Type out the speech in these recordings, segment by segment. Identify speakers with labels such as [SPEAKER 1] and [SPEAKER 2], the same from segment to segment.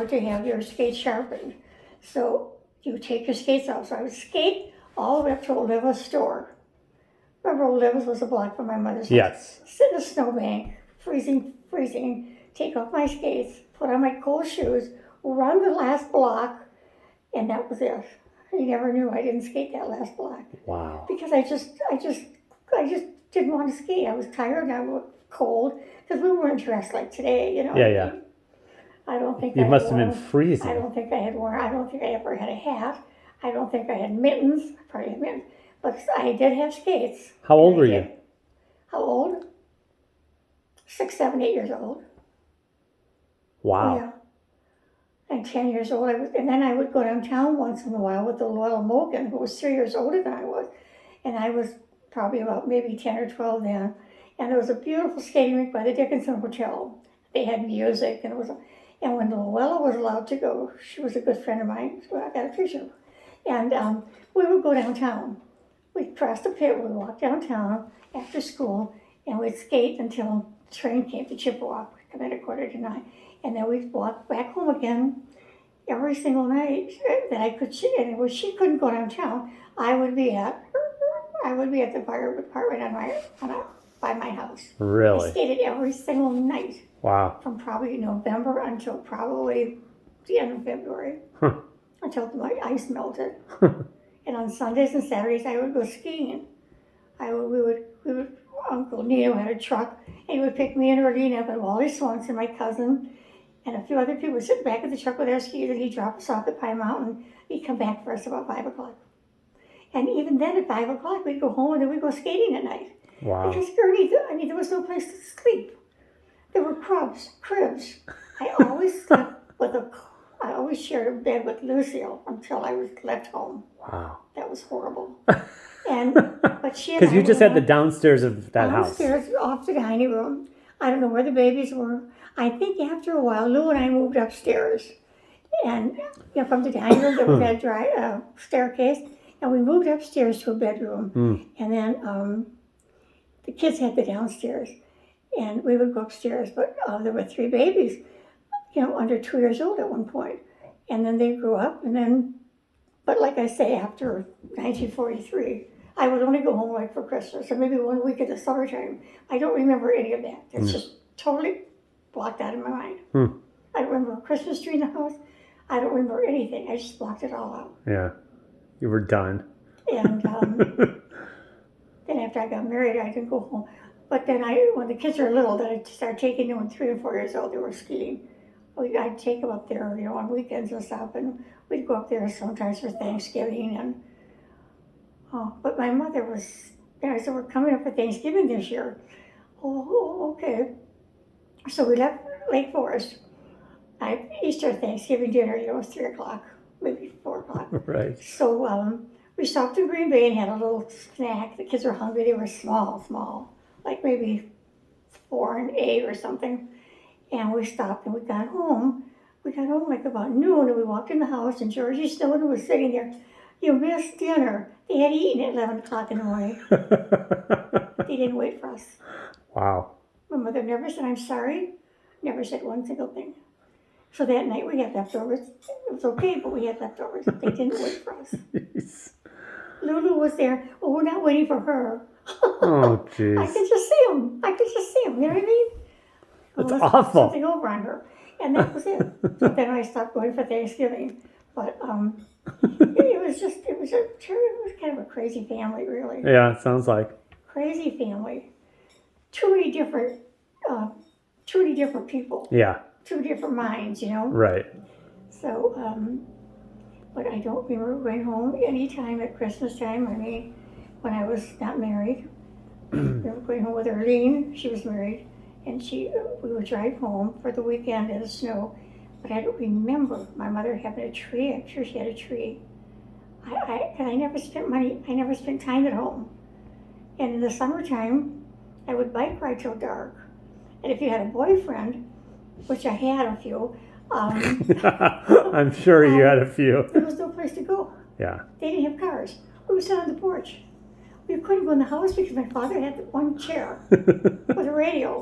[SPEAKER 1] order to have your skates sharpened. So you take your skates off. So I would skate all the way up to Oliva's store. Remember, Oliva's was a block from my mother's house.
[SPEAKER 2] Yes.
[SPEAKER 1] Sit in a snowbank, freezing, take off my skates, put on my cool shoes, run the last block, and that was it. You never knew I didn't skate that last block.
[SPEAKER 2] Wow.
[SPEAKER 1] Because I just didn't want to skate. I was tired and I was cold because we weren't dressed like today, you know.
[SPEAKER 2] Yeah.
[SPEAKER 1] I don't think
[SPEAKER 2] You must have been freezing.
[SPEAKER 1] I don't think I ever had a hat. I don't think I had mittens. Probably had mittens. But I did have skates.
[SPEAKER 2] How old were you?
[SPEAKER 1] How old? 6, 7, 8 years old.
[SPEAKER 2] Wow.
[SPEAKER 1] Yeah. And 10 years old, and then I would go downtown once in a while with the little Mogan, who was 3 years older than I was. And I was probably about maybe 10 or 12 then. And there was a beautiful skating rink by the Dickinson Hotel. They had music, and and when Luella was allowed to go, she was a good friend of mine, so I got a picture. And we would go downtown. We'd cross the pit, we'd walk downtown after school, and we'd skate until the train came to Chippewa, come in at 8:45. And then we'd walk back home again every single night that I could. And when she couldn't go downtown, I would be at the fire department by my house.
[SPEAKER 2] Really?
[SPEAKER 1] I skated every single night.
[SPEAKER 2] Wow.
[SPEAKER 1] From probably November until probably the end of February. Until my ice melted. And on Sundays and Saturdays I would go skiing. Uncle Nino had a truck, and he would pick me and Erlene up, and Wally Swanson, my cousin, and a few other people would sit back of the truck with their skis, and he'd drop us off at Pine Mountain. He'd come back for us about 5 o'clock. And even then at 5 o'clock, we'd go home, and then we'd go skating at night.
[SPEAKER 2] Wow.
[SPEAKER 1] Because there was no place to sleep. There were cribs. I always shared a bed with Lucille until I was left home.
[SPEAKER 2] Wow.
[SPEAKER 1] That was horrible. But she
[SPEAKER 2] because you just had the downstairs of that house.
[SPEAKER 1] Downstairs, off the dining room. I don't know where the babies were. I think after a while, Lou and I moved upstairs. And from the dining room, there was that staircase. And we moved upstairs to a bedroom. And then the kids had the downstairs. And we would go upstairs. But there were 3 babies, under 2 years old at one point. And then they grew up. But like I say, after 1943, I would only go home for Christmas or maybe 1 week in the summertime. I don't remember any of that. It's just totally blocked out of my mind. I don't remember a Christmas tree in the house. I don't remember anything. I just blocked it all out.
[SPEAKER 2] Yeah, you were done.
[SPEAKER 1] And then after I got married, I didn't go home. But then when the kids were little, then I started taking them when 3 and 4 years old. They were skiing. I'd take them up there, on weekends and stuff, and we'd go up there sometimes for Thanksgiving. But my mother was, I said, we're coming up for Thanksgiving this year. Oh, okay. So we left Lake Forest. Easter Thanksgiving dinner, it was 3 o'clock, maybe 4 o'clock.
[SPEAKER 2] Right.
[SPEAKER 1] So we stopped in Green Bay and had a little snack. The kids were hungry. They were small, like maybe 4 and 8 or something. And we stopped and we got home. We got home like about noon, and we walked in the house, and Georgie Snowden was sitting there. You missed dinner. They had eaten at 11 o'clock in the morning. They didn't wait for us.
[SPEAKER 2] Wow.
[SPEAKER 1] My mother never said, I'm sorry. Never said one single thing. So that night we had leftovers. It was okay, but we had leftovers. They didn't wait for us.
[SPEAKER 2] Jeez.
[SPEAKER 1] Lulu was there. Well, we're not waiting for her.
[SPEAKER 2] Oh, jeez.
[SPEAKER 1] I could just see him. You know what I mean?
[SPEAKER 2] That's awful.
[SPEAKER 1] Something over on her. And that was it. So then I stopped going for Thanksgiving. But it was kind of a crazy family, really.
[SPEAKER 2] Yeah, it sounds like.
[SPEAKER 1] Crazy family. Too many different people.
[SPEAKER 2] Yeah.
[SPEAKER 1] 2 different minds,
[SPEAKER 2] Right.
[SPEAKER 1] So, but I don't remember going home any time at Christmas time. I mean, when I was not married. I remember going home with Erlene. She was married. And we would drive home for the weekend in the snow. But I don't remember my mother having a tree. I'm sure she had a tree. Because I never spent money. I never spent time at home. And in the summertime, I would bike ride till dark. And if you had a boyfriend, which I had a few.
[SPEAKER 2] I'm sure you had a few.
[SPEAKER 1] There was no place to go.
[SPEAKER 2] Yeah.
[SPEAKER 1] They didn't have cars. We would sit on the porch. We couldn't go in the house because my father had one chair with a radio,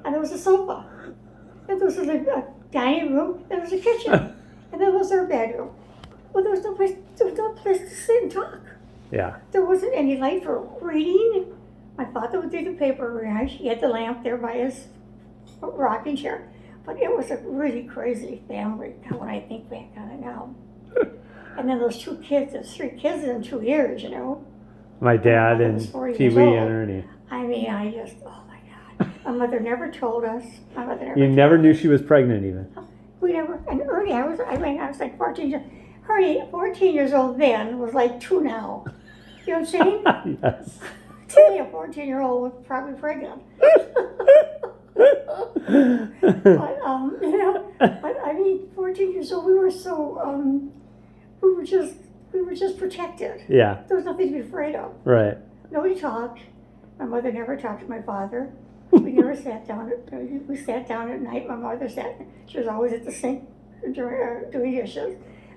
[SPEAKER 1] and there was a sofa. And there was a dining room, then there was a kitchen, and then was our bedroom. Well, there was no place to sit and talk.
[SPEAKER 2] Yeah.
[SPEAKER 1] There wasn't any light for reading. My father would do the paper every night. He had the lamp there by his rocking chair. But it was a really crazy family when I think back on it now. And then those 2 kids, there's 3 kids in 2 years, you know.
[SPEAKER 2] My dad and Pee Wee and Ernie.
[SPEAKER 1] I mean, oh my God. My mother never told us. My mother never.
[SPEAKER 2] You never knew she was pregnant even.
[SPEAKER 1] We never. And Ernie, I was like 14. Ernie, 14 years old then was like 2 now. You know what I'm saying?
[SPEAKER 2] Yes.
[SPEAKER 1] Today, a 14-year-old was probably pregnant. But, you know, but I mean, 14 years old, we were so, we were just protected.
[SPEAKER 2] Yeah.
[SPEAKER 1] There was nothing to be afraid of.
[SPEAKER 2] Right.
[SPEAKER 1] Nobody talked. My mother never talked to my father. We never sat down. We sat down at night. My mother she was always at the sink doing dishes.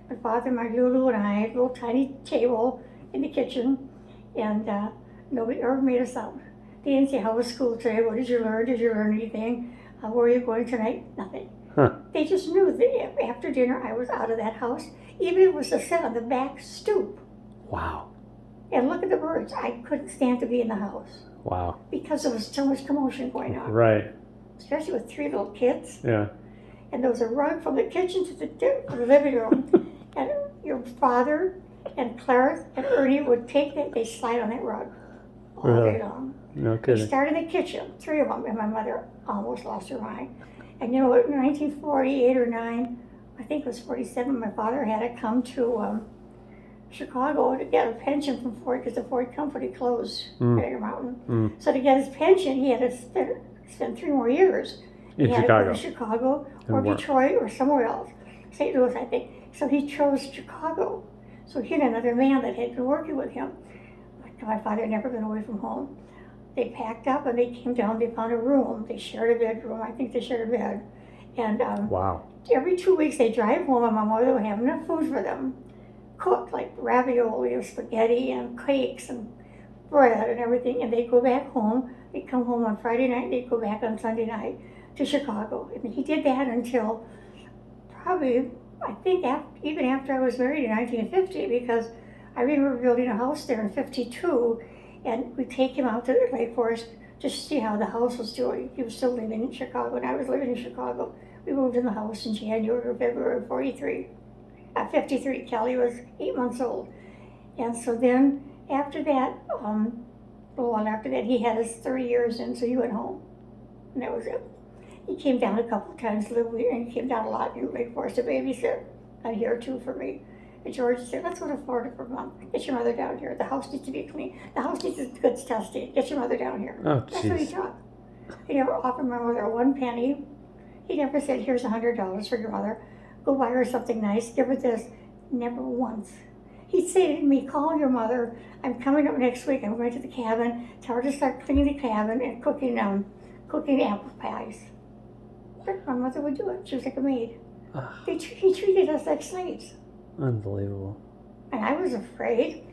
[SPEAKER 1] My father, my Lulu, and I had a little tiny table in the kitchen, and nobody ever made a sound. They didn't say, how was school today? What did you learn? Did you learn anything? Where are you going tonight? Nothing.
[SPEAKER 2] Huh.
[SPEAKER 1] They just knew that after dinner I was out of that house. Even if it was to sit on the back stoop
[SPEAKER 2] Wow.
[SPEAKER 1] and look at the birds. I couldn't stand to be in the house
[SPEAKER 2] Wow.
[SPEAKER 1] because there was so much commotion going on.
[SPEAKER 2] Right.
[SPEAKER 1] Especially with 3 little kids.
[SPEAKER 2] Yeah.
[SPEAKER 1] And there was a rug from the kitchen to the living room. And your father and Clarence and Ernie would take that, they slide on that rug all
[SPEAKER 2] Really?
[SPEAKER 1] day long.
[SPEAKER 2] No
[SPEAKER 1] They
[SPEAKER 2] kidding.
[SPEAKER 1] started in the kitchen, 3 of them, and my mother almost lost her mind. And you know what, in 1948 or 9, I think it was 47, my father had to come to Chicago to get a pension from Ford because the Ford company closed at Air Mountain. So to get his pension, he had to spend 3 more years. He
[SPEAKER 2] In
[SPEAKER 1] had
[SPEAKER 2] Chicago.
[SPEAKER 1] to go to Chicago or
[SPEAKER 2] And work.
[SPEAKER 1] Detroit or somewhere else. St. Louis, I think. So he chose Chicago. So he had another man that had been working with him. My father had never been away from home. They packed up and they came down. They found a room. They shared a bedroom. I think they shared a bed. And
[SPEAKER 2] Wow.
[SPEAKER 1] every 2 weeks they drive home, and my mother would have enough food for them, cooked like ravioli and spaghetti and cakes and bread and everything. And they'd go back home. They'd come home on Friday night. They'd go back on Sunday night to Chicago. And he did that until probably, I think, even after I was married in 1950, because I remember building a house there in 52, and we'd take him out to Lake Forest just to see how the house was doing. He was still living in Chicago, and I was living in Chicago. We moved in the house in January or February of 53. Kelly was 8 months old. And so then after that, after that, he had his 30 years in, so he went home. And that was it. He came down a couple of times, and he came down a lot in Lake Forest to babysit a year or 2 for me. And George said, let's go to Florida for a month. Get your mother down here. The house needs to be clean. The house needs good testing. Get your mother down here.
[SPEAKER 2] Oh,
[SPEAKER 1] That's what he
[SPEAKER 2] jeez.
[SPEAKER 1] taught. He never offered my mother 1 penny. He never said, here's $100 for your mother. Go buy her something nice. Give her this. Never once. He'd say to me, call your mother. I'm coming up next week. I'm going to the cabin. Tell her to start cleaning the cabin and cooking apple pies. But my mother would do it. She was like a maid. He treated us like slaves.
[SPEAKER 2] Unbelievable.
[SPEAKER 1] And I was afraid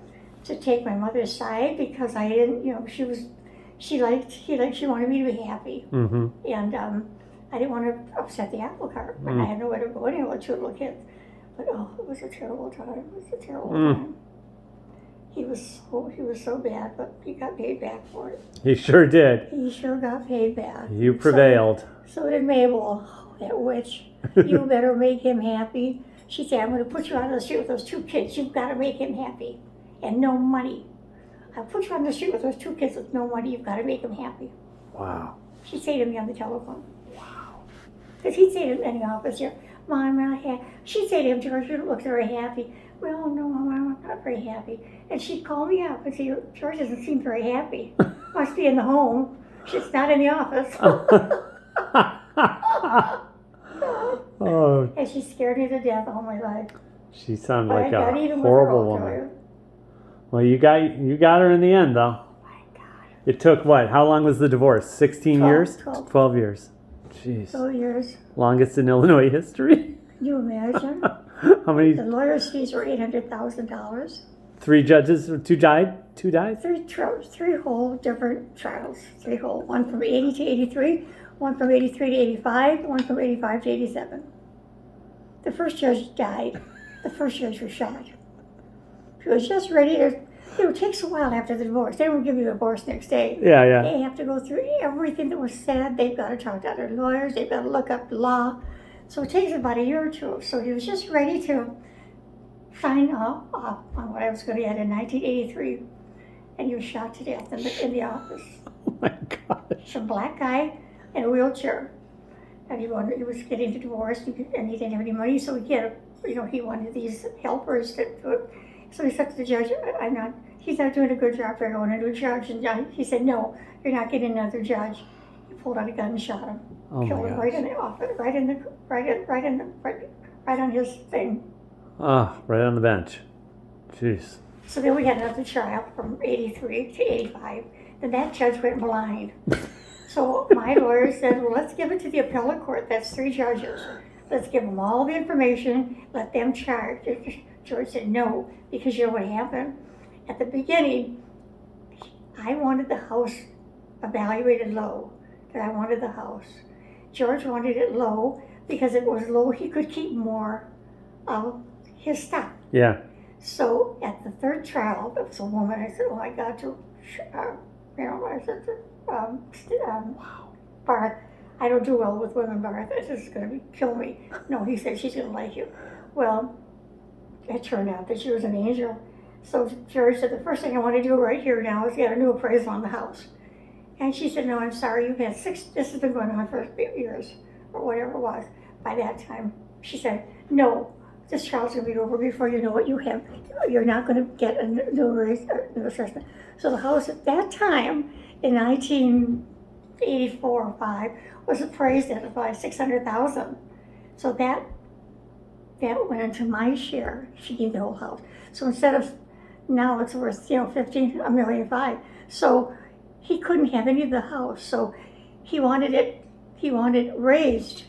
[SPEAKER 1] to take my mother's side because I didn't, she wanted me to be happy.
[SPEAKER 2] Mm-hmm.
[SPEAKER 1] And I didn't want to upset the apple cart. And I had nowhere to go anyway with 2 little kids. But it was a terrible time. It was a terrible time. He was so bad, but he got paid back for it.
[SPEAKER 2] He sure did.
[SPEAKER 1] He sure got paid back.
[SPEAKER 2] You prevailed.
[SPEAKER 1] So did Mabel. Oh, that witch. You better make him happy. She said, I'm going to put you on the street with those 2 kids. You've got to make him happy. And no money. I'll put you on the street with those 2 kids with no money. You've got to make him happy.
[SPEAKER 2] Wow.
[SPEAKER 1] She'd say to me on the telephone. Wow. Because he'd say to me in the office here, Mom, I'm not happy. She'd say to him, George, you don't look very happy. Well, no, Mom, I'm not very happy. And she'd call me up and say, George doesn't seem very happy. Must be in the home. She's not in the office.
[SPEAKER 2] Oh,
[SPEAKER 1] And she scared me to death all my life.
[SPEAKER 2] she sounded
[SPEAKER 1] But I
[SPEAKER 2] like
[SPEAKER 1] got
[SPEAKER 2] a
[SPEAKER 1] even with her,
[SPEAKER 2] horrible
[SPEAKER 1] I'll tell
[SPEAKER 2] woman.
[SPEAKER 1] you.
[SPEAKER 2] Well, you got her in the end, though.
[SPEAKER 1] Oh my God.
[SPEAKER 2] It took what? How long was the divorce? 16 years? 12 years. Jeez.
[SPEAKER 1] 12 years.
[SPEAKER 2] Longest in Illinois history.
[SPEAKER 1] Can you imagine?
[SPEAKER 2] How many?
[SPEAKER 1] The lawyer's fees were $800,000.
[SPEAKER 2] 3 judges? 2 died? 2 died?
[SPEAKER 1] 3 whole different trials. 3 whole. One from 80 to 83, one from 83 to 85, one from 85 to 87. The first judge died. The first judge was shot. She was just ready to, it takes a while after the divorce. They don't give you a divorce next day.
[SPEAKER 2] Yeah.
[SPEAKER 1] They have to go through everything that was said. They've got to talk to other lawyers. They've got to look up the law. So it takes about a year or two. So he was just ready to sign off on what I was going to get in 1983. And he was shot to death in the office.
[SPEAKER 2] Oh my gosh.
[SPEAKER 1] Some black guy in a wheelchair. And he was getting a divorce, and he didn't have any money, so he wanted these helpers to do it. So he said to the judge, he's not doing a good job for going into a judge. And he said, no, you're not getting another judge. He pulled out a gun and shot him. Killed him right in the office, right on his thing.
[SPEAKER 2] Right on the bench. Jeez.
[SPEAKER 1] So then we had another trial from 83 to 85. Then that judge went blind. So my lawyer said, well, let's give it to the appellate court. That's 3 judges. Let's give them all the information. Let them charge. George said, no, because you know what happened? At the beginning, I wanted the house evaluated low. That I wanted the house. George wanted it low because it was low. He could keep more of his stuff.
[SPEAKER 2] Yeah.
[SPEAKER 1] So at the 3rd trial, there was a woman. I said, oh my God, I said, Barth, I don't do well with women, Barth. This is going to kill me. No, he said, she's going to like you. Well, it turned out that she was an angel. So George said, the first thing I want to do right here now is get a new appraisal on the house. And she said, no, I'm sorry, you've had 6, this has been going on for years, or whatever it was. By that time, she said, no, this trial's going to be over before you know what you have. You're not going to get a new assessment. So the house at that time, in 1984 or 5, was appraised at about $600,000. So that went into my share. She gave the whole house. So instead of now it's worth $1.5 million. So he couldn't have any of the house. So he wanted it raised.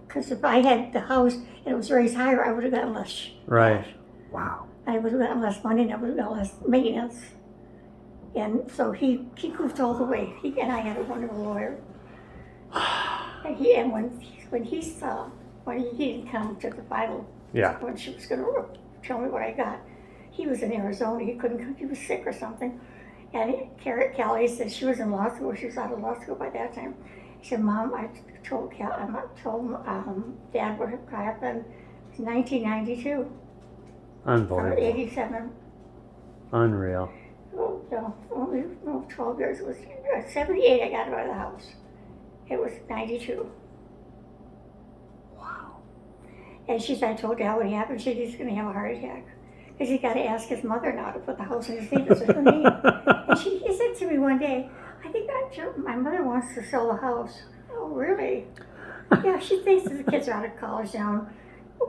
[SPEAKER 1] Because if I had the house and it was raised higher, I would have gotten less.
[SPEAKER 2] Right. Wow.
[SPEAKER 1] I would have gotten less money and I would have gotten less maintenance. And so he goofed all the way. And I had a wonderful lawyer. And when he didn't come to the final, when she was going to tell me what I got, he was in Arizona. He couldn't come. He was sick or something. And Callie said she was in law school. She was out of law school by that time. She said, Mom, I told Dad what happened. It was 1992.
[SPEAKER 2] Unbelievable.
[SPEAKER 1] 87.
[SPEAKER 2] Unreal.
[SPEAKER 1] Oh, no, only 12 years. It was 78 I got out of the house. It was 92.
[SPEAKER 2] Wow.
[SPEAKER 1] And she said, I told Dad what happened. She said, he's going to have a heart attack. Because he got to ask his mother now to put the house in his name. This is her name. And he said to me one day, I think my mother wants to sell the house. Oh, really? Yeah, she thinks that the kids are out of college now.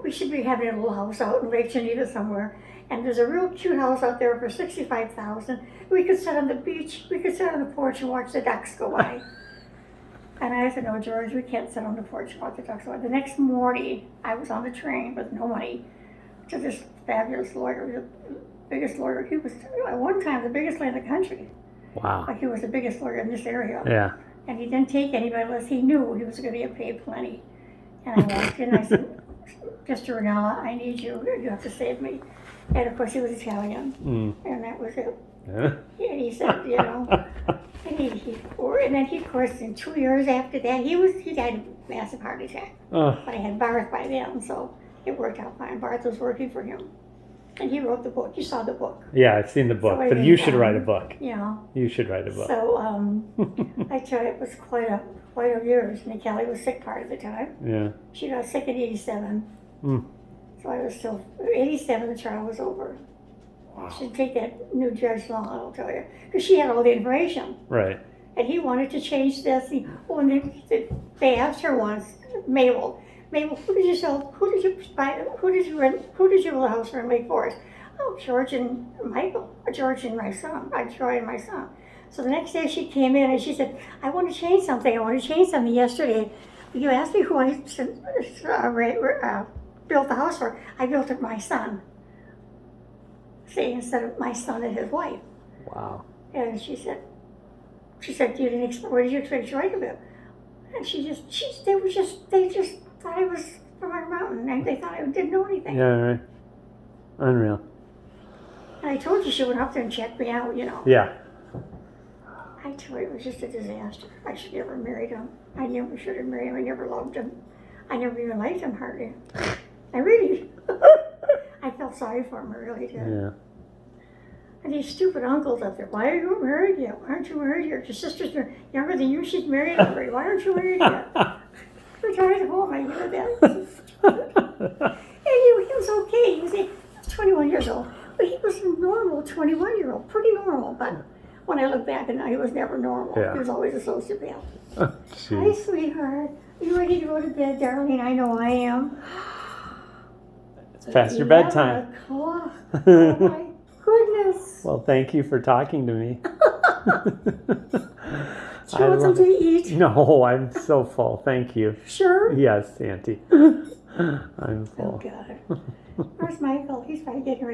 [SPEAKER 1] We should be having a little house out in Lake Geneva somewhere. And there's a real cute house out there for $65,000. We could sit on the beach. We could sit on the porch and watch the ducks go by. And I said, no, George, we can't sit on the porch and watch the ducks go by. The next morning, I was on the train with no money to this fabulous lawyer, the biggest lawyer. He was, at one time, the biggest lawyer in the country.
[SPEAKER 2] Wow.
[SPEAKER 1] Like he was the biggest lawyer in this area.
[SPEAKER 2] Yeah.
[SPEAKER 1] And he didn't take anybody unless he knew he was going to get paid plenty. And I walked in and I said, Mr. Ranella, I need you. You have to save me. And of course he was Italian. And that was it.
[SPEAKER 2] Yeah.
[SPEAKER 1] And he said, and then he, of course, in 2 years after that, he died of a massive heart attack. But I had Barth by then, so it worked out fine. Barth was working for him. And he wrote the book. You saw the book.
[SPEAKER 2] Yeah, I've seen the book,
[SPEAKER 1] So
[SPEAKER 2] but you should write a book.
[SPEAKER 1] Yeah.
[SPEAKER 2] You should write a book.
[SPEAKER 1] So I tell you, it was quite a years. And Kelly was sick part of the time.
[SPEAKER 2] Yeah.
[SPEAKER 1] She got sick in 87. So I was still, 87, the trial was over.
[SPEAKER 2] Wow.
[SPEAKER 1] It should take that new judge long, I'll tell you. Because she had all the information.
[SPEAKER 2] Right.
[SPEAKER 1] And he wanted to change this. And they asked her once, Mabel, who did you sell, who did you buy, who did you rent the house for in Lake Forest? Oh, George and Michael, George and my son, Troy and my son. So the next day she came in and she said, I want to change something. Yesterday. You asked me who I built the house for. I built it for my son. See, instead of my son and his wife.
[SPEAKER 2] Wow.
[SPEAKER 1] And she said, what did you expect Troy to do? And they just thought I was from our mountain, and they thought I didn't know anything.
[SPEAKER 2] Yeah, right. Unreal.
[SPEAKER 1] And I told you she went up there and checked me out,
[SPEAKER 2] Yeah.
[SPEAKER 1] I tell you, it was just a disaster. I should never have married him. I never should have married him. I never loved him. I never even liked him hardly. I really, I felt sorry for him, I really did.
[SPEAKER 2] Yeah.
[SPEAKER 1] And these stupid uncles up there, why are you married yet? Why aren't you married yet? Your sister's younger than you, she's married already. Why aren't you married yet? We're trying to home, I hear that. And he was okay. He was 21 years old. But he was a normal 21-year-old, pretty normal. But when I look back, he was never normal.
[SPEAKER 2] Yeah.
[SPEAKER 1] He was always a sociopath.
[SPEAKER 2] Oh,
[SPEAKER 1] Hi, sweetheart. Are you ready to go to bed, darling? I know I am.
[SPEAKER 2] It's past your bedtime.
[SPEAKER 1] 11 o'clock. Oh, my goodness.
[SPEAKER 2] Well, thank you for talking to me.
[SPEAKER 1] Do you want something to eat?
[SPEAKER 2] No, I'm so full. Thank you.
[SPEAKER 1] Sure?
[SPEAKER 2] Yes, Auntie. I'm
[SPEAKER 1] Oh,
[SPEAKER 2] full.
[SPEAKER 1] God. Where's Michael? He's probably getting ready.